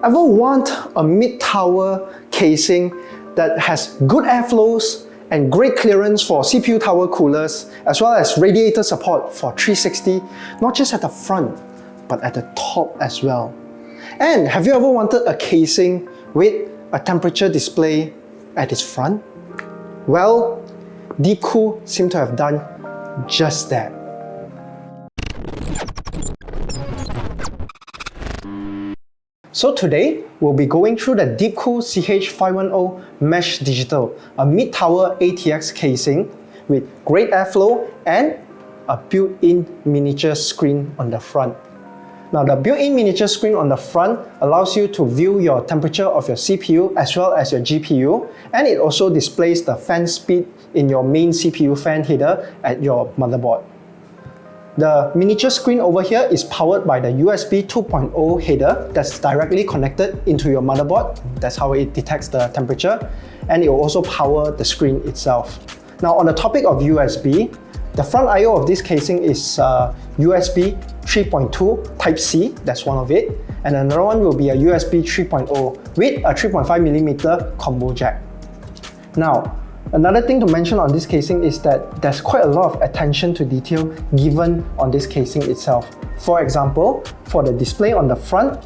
Ever want a mid-tower casing that has good airflows and great clearance for CPU tower coolers, as well as radiator support for 360, not just at the front, but at the top as well? And have you ever wanted a casing with a temperature display at its front? Well, DeepCool seem to have done just that. So today, we'll be going through the DeepCool CH510 Mesh Digital, a mid-tower ATX casing with great airflow and a built-in miniature screen on the front. Now, the built-in miniature screen on the front allows you to view your temperature of your CPU as well as your GPU, and it also displays the fan speed in your main CPU fan header at your motherboard. The miniature screen over here is powered by the USB 2.0 header that's directly connected into your motherboard. That's how it detects the temperature, and it will also power the screen itself. Now, on the topic of USB, the front I/O of this casing is USB 3.2 Type-C, that's one of it, and another one will be a USB 3.0 with a 3.5mm combo jack. Now, another thing to mention on this casing is that there's quite a lot of attention to detail given on this casing itself. For example, for the display on the front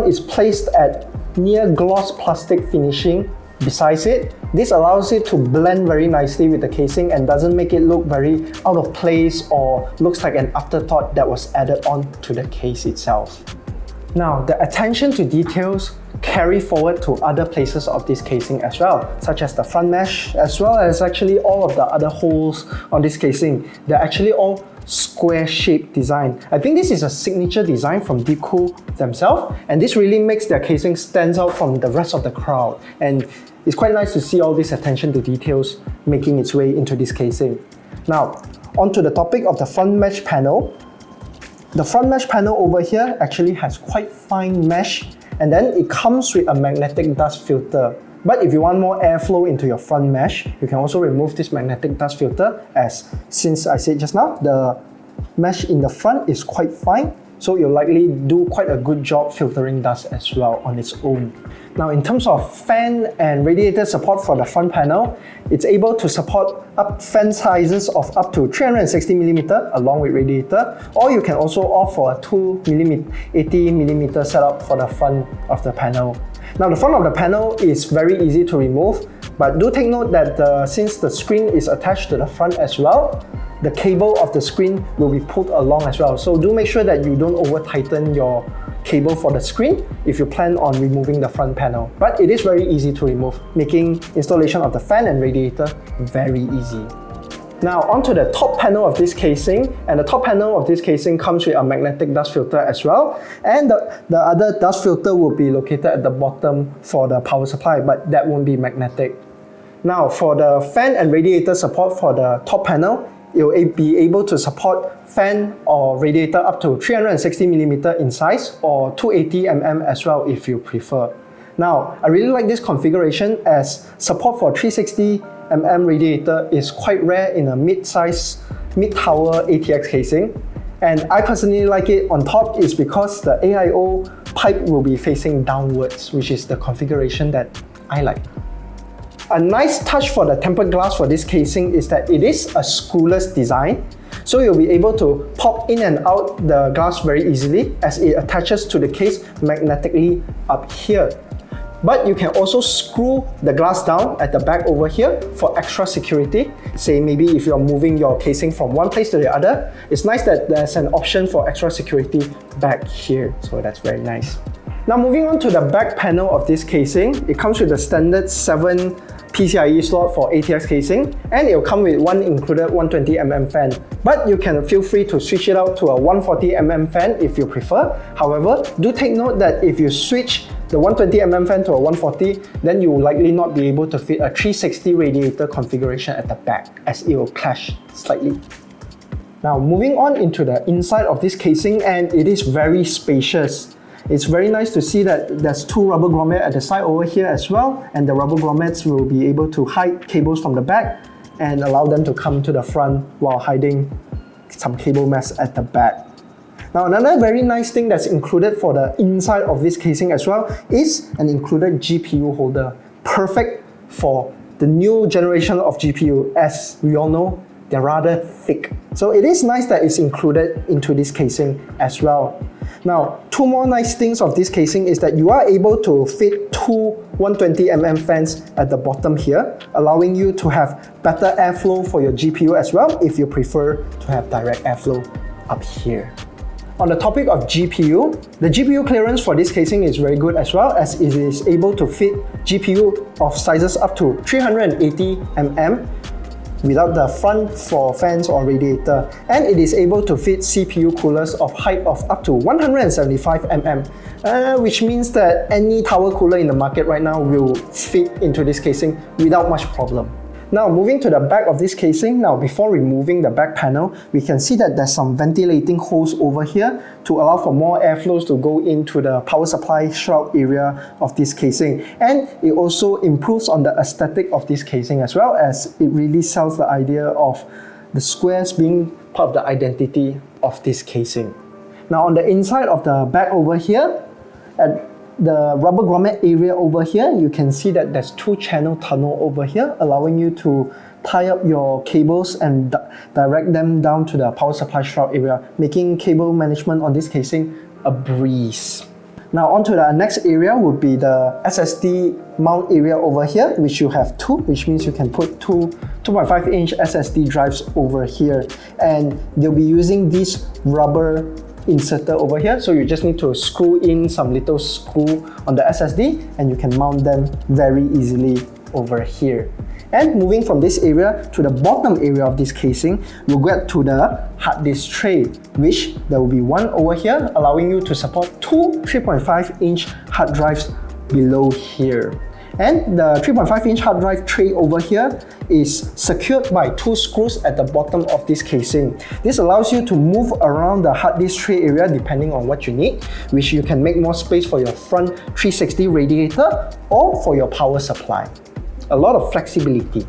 is placed at near gloss plastic finishing besides it. This allows it to blend very nicely with the casing and doesn't make it look very out of place or looks like an afterthought that was added on to the case itself. Now, the attention to details carry forward to other places of this casing as well, such as the front mesh, as well as actually all of the other holes on this casing. They're actually all square-shaped design. I think this is a signature design from DeepCool themselves, and this really makes their casing stand out from the rest of the crowd. And it's quite nice to see all this attention to details making its way into this casing. Now, onto the topic of the front mesh panel. The front mesh panel over here actually has quite fine mesh, and then it comes with a magnetic dust filter. But if you want more airflow into your front mesh, you can also remove this magnetic dust filter, as since I said just now, the mesh in the front is quite fine, so you'll likely do quite a good job filtering dust as well on its own. Now, in terms of fan and radiator support for the front panel, it's able to support fan sizes of up to 360mm along with radiator, or you can also opt for a 80mm setup for the front of the panel. Now, the front of the panel is very easy to remove, but do take note that since the screen is attached to the front as well, the cable of the screen will be pulled along as well. So do make sure that you don't over-tighten your cable for the screen if you plan on removing the front panel. But it is very easy to remove, making installation of the fan and radiator very easy. Now, onto the top panel of this casing, and the top panel of this casing comes with a magnetic dust filter as well, and the other dust filter will be located at the bottom for the power supply, but that won't be magnetic. Now, for the fan and radiator support for the top panel, it will be able to support fan or radiator up to 360mm in size or 280mm as well if you prefer. Now, I really like this configuration as support for 360mm radiator is quite rare in a mid-size, mid-tower ATX casing. And I personally like it on top is because the AIO pipe will be facing downwards, which is the configuration that I like. A nice touch for the tempered glass for this casing is that it is a screwless design, so you'll be able to pop in and out the glass very easily as it attaches to the case magnetically up here. But you can also screw the glass down at the back over here for extra security. Say maybe if you're moving your casing from one place to the other, it's nice that there's an option for extra security back here, so that's very nice. Now, moving on to the back panel of this casing, it comes with the standard 7 PCI-e slot for ATX casing, and it will come with one included 120mm fan. But you can feel free to switch it out to a 140mm fan if you prefer. However, do take note that if you switch the 120mm fan to a 140, then you will likely not be able to fit a 360 radiator configuration at the back, as it will clash slightly. Now, moving on into the inside of this casing, and it is very spacious. It's very nice to see that there's two rubber grommets at the side over here as well, and the rubber grommets will be able to hide cables from the back and allow them to come to the front while hiding some cable mess at the back. Now another very nice thing that's included for the inside of this casing as well is an included GPU holder. Perfect for the new generation of GPU. As we all know, they're rather thick. So it is nice that it's included into this casing as well. Now, two more nice things of this casing is that you are able to fit two 120mm fans at the bottom here, allowing you to have better airflow for your GPU as well if you prefer to have direct airflow up here. On the topic of GPU, the GPU clearance for this casing is very good as well, as it is able to fit GPU of sizes up to 380mm without the front for fans or radiator, and it is able to fit CPU coolers of height of up to 175mm, which means that any tower cooler in the market right now will fit into this casing without much problem. Now moving to the back of this casing, now before removing the back panel, we can see that there's some ventilating holes over here to allow for more airflows to go into the power supply shroud area of this casing. And it also improves on the aesthetic of this casing as well, as it really sells the idea of the squares being part of the identity of this casing. Now on the inside of the back over here, at the rubber grommet area over here, you can see that there's two channel tunnel over here, allowing you to tie up your cables and direct them down to the power supply shroud area, making cable management on this casing a breeze. Now onto the next area would be the SSD mount area over here, which you have two, which means you can put two 2.5-inch SSD drives over here, and they'll be using this rubber inserter over here, so you just need to screw in some little screw on the SSD and you can mount them very easily over here. And moving from this area to the bottom area of this casing, we'll get to the hard disk tray, which there will be one over here, allowing you to support two 3.5-inch hard drives below here. And the 3.5-inch hard drive tray over here is secured by two screws at the bottom of this casing. This allows you to move around the hard disk tray area depending on what you need, which you can make more space for your front 360 radiator or for your power supply. A lot of flexibility.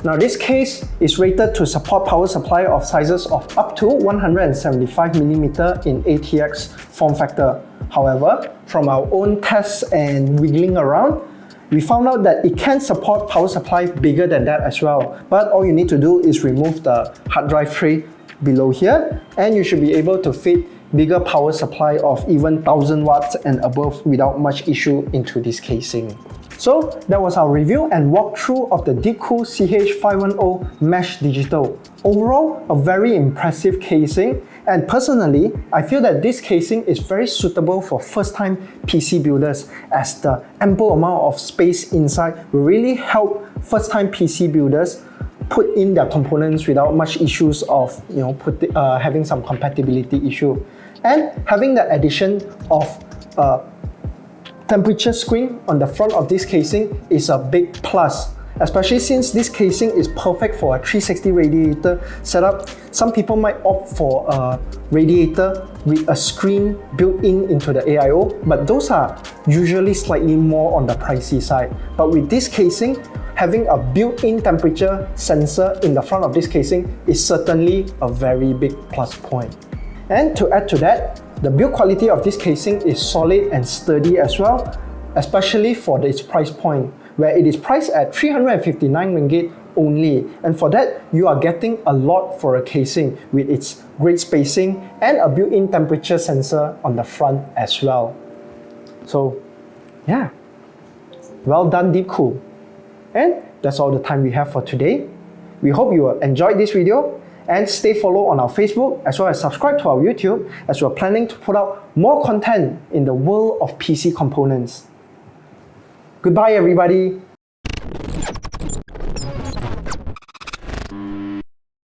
Now this case is rated to support power supply of sizes of up to 175mm in ATX form factor. However, from our own tests and wiggling around, we found out that it can support power supply bigger than that as well. But all you need to do is remove the hard drive tray below here, and you should be able to fit bigger power supply of even 1000 watts and above without much issue into this casing. So that was our review and walkthrough of the DeepCool CH510 Mesh Digital. Overall, a very impressive casing, and personally, I feel that this casing is very suitable for first-time PC builders, as the ample amount of space inside will really help first-time PC builders put in their components without much issues of having some compatibility issue. And having the addition of temperature screen on the front of this casing is a big plus, especially since this casing is perfect for a 360 radiator setup. Some people might opt for a radiator with a screen built into the AIO, but those are usually slightly more on the pricey side. But with this casing, having a built-in temperature sensor in the front of this casing is certainly a very big plus point. And to add to that, the build quality of this casing is solid and sturdy as well, especially for its price point, where it is priced at 359 ringgit only. And for that, you are getting a lot for a casing with its great spacing and a built-in temperature sensor on the front as well. So yeah, well done DeepCool. And that's all the time we have for today. We hope you enjoyed this video, and stay follow on our Facebook as well as subscribe to our YouTube, as we're planning to put out more content in the world of PC components. Goodbye everybody.